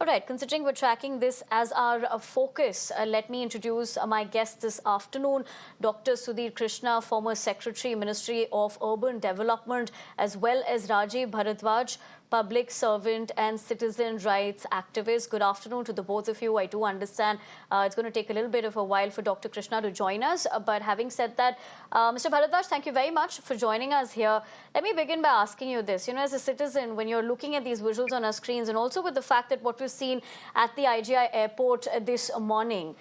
right, considering we're tracking this as our focus, let me introduce my guest this afternoon, Dr. Sudhir Krishna, former Secretary, Ministry of Urban Development, as well as Rajeev Bhardwaj, public servant and citizen rights activist. Good afternoon to the both of you. I do understand it's going to take a little bit of a while for Dr. Krishna to join us. But having said that, Mr. Bhardwaj, thank you very much for joining us here. Let me begin by asking you this. As a citizen, when you're looking at these visuals on our screens, and also with the fact that what we've seen at the IGI airport this morning,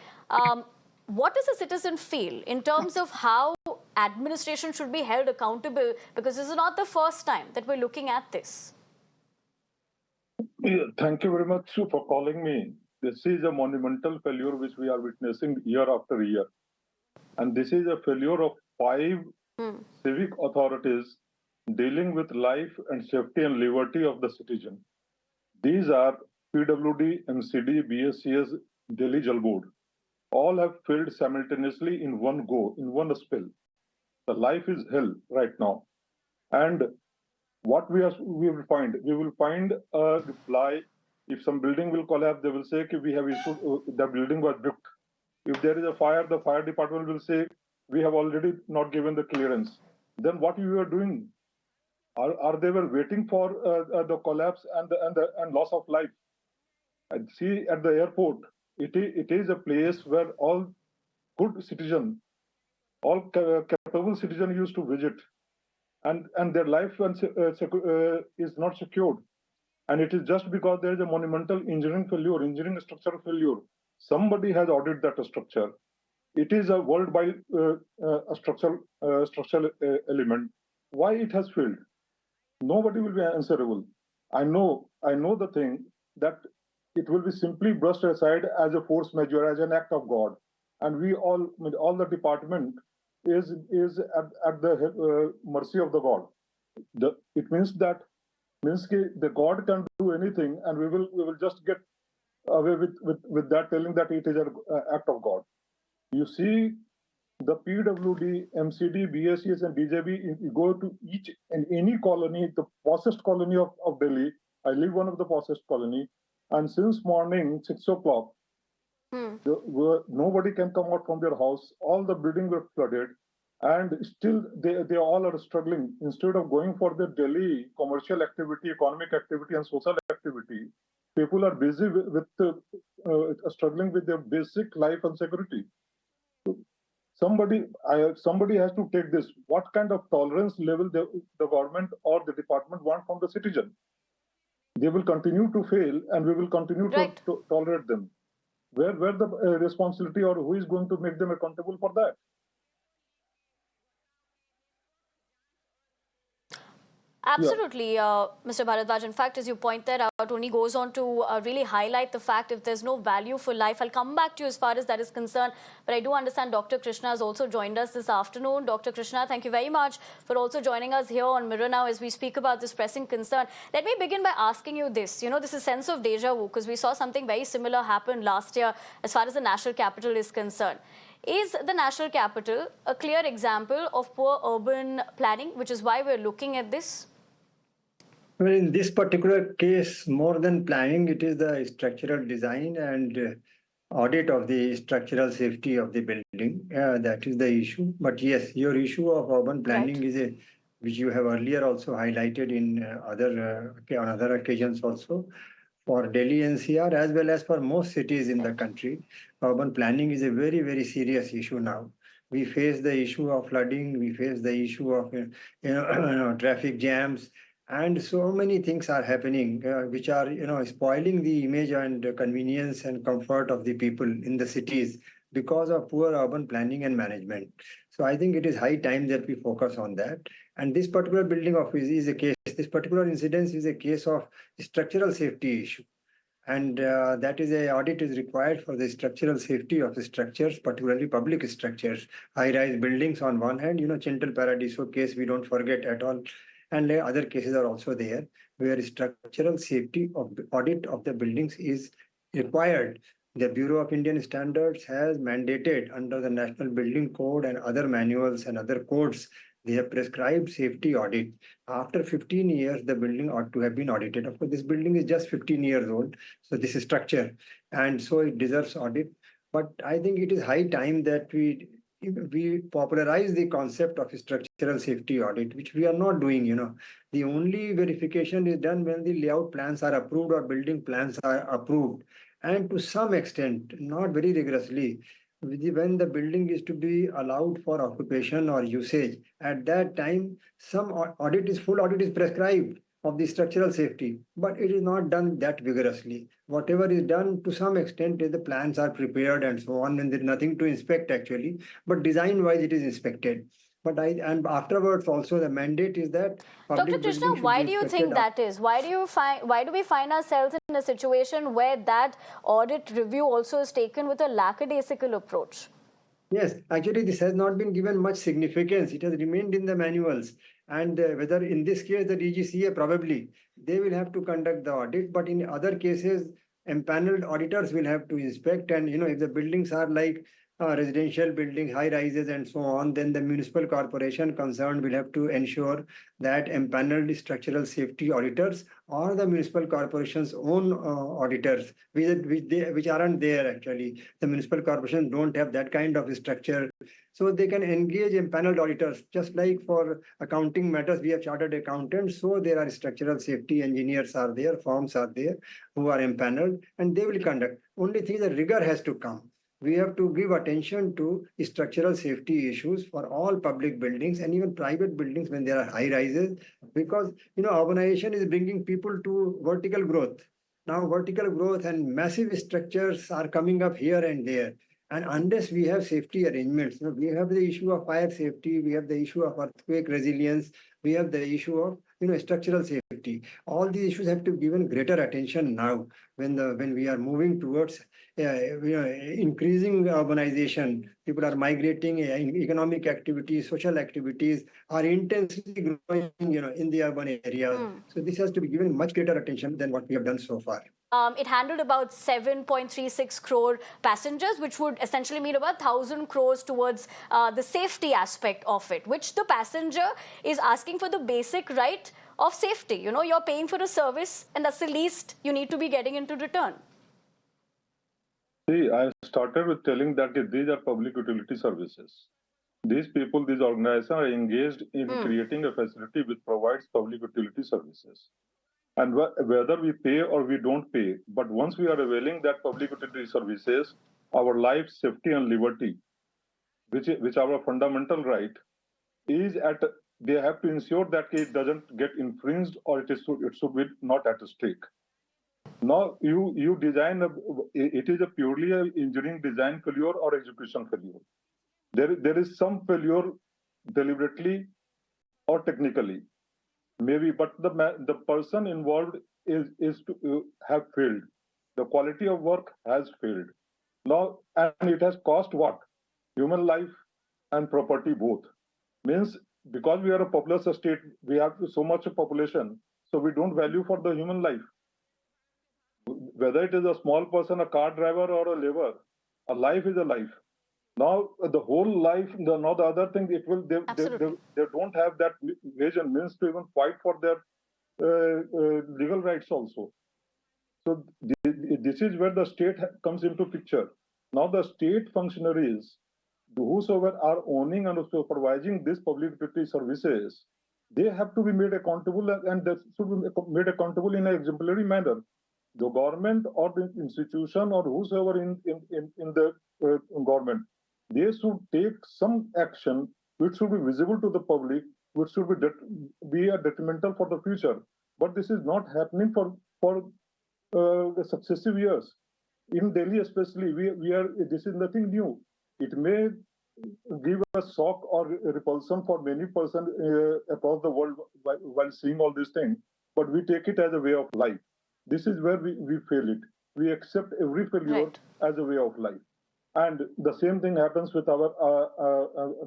what does a citizen feel in terms of how administration should be held accountable? Because this is not the first time that we're looking at this. Yeah, thank you very much for calling me. This is a monumental failure which we are witnessing year after year. And this is a failure of 5 civic authorities dealing with life and safety and liberty of the citizen. These are PWD, MCD, BSCS, Delhi Jal Board. All have failed simultaneously in one go, in one spell. The life is hell right now. And what we will find a reply. If some building will collapse, they will say we have issued the building was bricked. If there is a fire, the fire department will say we have already not given the clearance. Then what you are doing? Are they were waiting for the collapse and loss of life? And see, at the airport, it is a place where all good citizens, all capable citizens used to visit. And their life is not secured. And it is just because there is a monumental engineering failure, engineering structural failure. Somebody has audited that structure. It is a worldwide structural element. Why it has failed? Nobody will be answerable. I know the thing that it will be simply brushed aside as a force majeure, as an act of God. And we all the department is at the mercy of the God. It means that the God can do anything, and we will just get away with that, telling that it is an act of God. You see, the PWD, MCD, BSCS, and DJB, you go to each and any colony, the possessed colony of Delhi. I live one of the possessed colony, and since morning 6 o'clock, nobody can come out from their house. All the buildings were flooded, and still they all are struggling. Instead of going for the daily commercial activity, economic activity, and social activity, people are busy with struggling with their basic life and security. Somebody has to take this. What kind of tolerance level the government or the department want from the citizen? They will continue to fail, and we will continue to tolerate them. Where the responsibility, or who is going to make them accountable for that? Absolutely, Mr. Bhardwaj. In fact, as you pointed out, only goes on to really highlight the fact if there's no value for life. I'll come back to you as far as that is concerned. But I do understand Dr. Krishna has also joined us this afternoon. Dr. Krishna, thank you very much for also joining us here on Mirror Now as we speak about this pressing concern. Let me begin by asking you this. This is sense of deja vu, because we saw something very similar happen last year as far as the national capital is concerned. Is the national capital a clear example of poor urban planning, which is why we're looking at this? Well, in this particular case, more than planning, it is the structural design and audit of the structural safety of the building. That is the issue. But yes, your issue of urban planning is which you have earlier also highlighted in on other occasions also. For Delhi NCR, as well as for most cities in the country, urban planning is a very, very serious issue now. We face the issue of flooding, we face the issue of traffic jams, and so many things are happening which are spoiling the image and convenience and comfort of the people in the cities because of poor urban planning and management. So I think it is high time that we focus on that. And this particular building office is a case, this particular incident is a case of structural safety issue. And that is a audit is required for the structural safety of the structures, particularly public structures, high-rise buildings on one hand, Chintal Paradiso case we don't forget at all. And other cases are also there where structural safety of the audit of the buildings is required. The Bureau of Indian Standards has mandated under the National Building Code and other manuals and other codes They have prescribed safety audit. After 15 years, the building ought to have been audited. Of course, this building is just 15 years old, so this is structure, and so it deserves audit. But I think it is high time that we popularize the concept of structural safety audit, which we are not doing. The only verification is done when the layout plans are approved or building plans are approved, and to some extent, not very rigorously, when the building is to be allowed for occupation or usage, at that time, some full audit is prescribed of the structural safety, but it is not done that vigorously. Whatever is done to some extent is the plans are prepared and so on, and there's nothing to inspect actually, but design wise it is inspected. And afterwards also the mandate is that Dr. public Krishna, buildings should why be do you inspected. think that is? Why do we find ourselves in a situation where that audit review also is taken with a lackadaisical approach? Yes, actually, this has not been given much significance. It has remained in the manuals. And whether in this case, the DGCA probably they will have to conduct the audit, but in other cases, empaneled auditors will have to inspect. And if the buildings are like residential building, high rises, and so on, then the municipal corporation concerned will have to ensure that empaneled structural safety auditors or the municipal corporation's own auditors, which aren't there actually. The municipal corporations don't have that kind of structure. So they can engage empaneled auditors, just like for accounting matters, we have chartered accountants. So there are structural safety engineers are there, firms are there who are empaneled, and they will conduct. Only thing, the rigor has to come. We have to give attention to structural safety issues for all public buildings and even private buildings when there are high rises, because urbanization is bringing people to vertical growth. Now vertical growth and massive structures are coming up here and there, and unless we have safety arrangements, we have the issue of fire safety, we have the issue of earthquake resilience, we have the issue of structural safety. All these issues have to be given greater attention now when we are moving towards increasing urbanization. People are migrating, economic activities, social activities are intensely growing, in the urban areas. So this has to be given much greater attention than what we have done so far. It handled about 7.36 crore passengers, which would essentially mean about 1,000 crores towards the safety aspect of it, which the passenger is asking for the basic right of safety. You're paying for a service, and that's the least you need to be getting into return. See, I started with telling that these are public utility services. These people, these organizations are engaged in creating a facility which provides public utility services. And whether we pay or we don't pay, but once we are availing that public utility services, our life, safety, and liberty, which are our fundamental right, is at, they have to ensure that it doesn't get infringed or it should be not at stake. Now you design it is a purely a engineering design failure or execution failure. There is some failure deliberately or technically, maybe, but the person involved is to have failed. The quality of work has failed. Now, and it has cost what? Human life and property both. Means because we are a populous state, we have so much population, so we don't value for the human life. Whether it is a small person, a car driver, or a laborer, a life is a life. Now the whole life, now the other thing, they don't have that vision, means to even fight for their legal rights also. So this is where the state comes into picture. Now the state functionaries, whosoever are owning and supervising these public utility services, they have to be made accountable, and they should be made accountable in an exemplary manner. The government or the institution or whosoever in the government, they should take some action which should be visible to the public, which should be a detrimental for the future. But this is not happening for the successive years. In Delhi, especially, we are. This is nothing new. It may give a shock or repulsion for many persons across the world while seeing all these things, but we take it as a way of life. This is where we fail it. We accept every failure as a way of life. And the same thing happens with our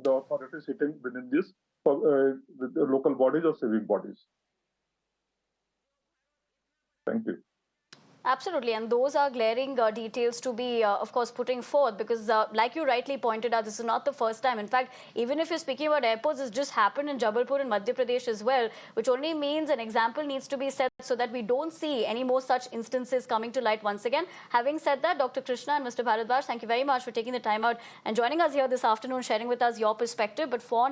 the authorities sitting within this the local bodies or civic bodies. Thank you. Absolutely, and those are glaring details to be, of course, putting forth because, like you rightly pointed out, this is not the first time. In fact, even if you're speaking about airports, this just happened in Jabalpur in Madhya Pradesh as well, which only means an example needs to be set so that we don't see any more such instances coming to light once again. Having said that, Dr. Krishna and Mr. Bhardwaj, thank you very much for taking the time out and joining us here this afternoon, sharing with us your perspective. But for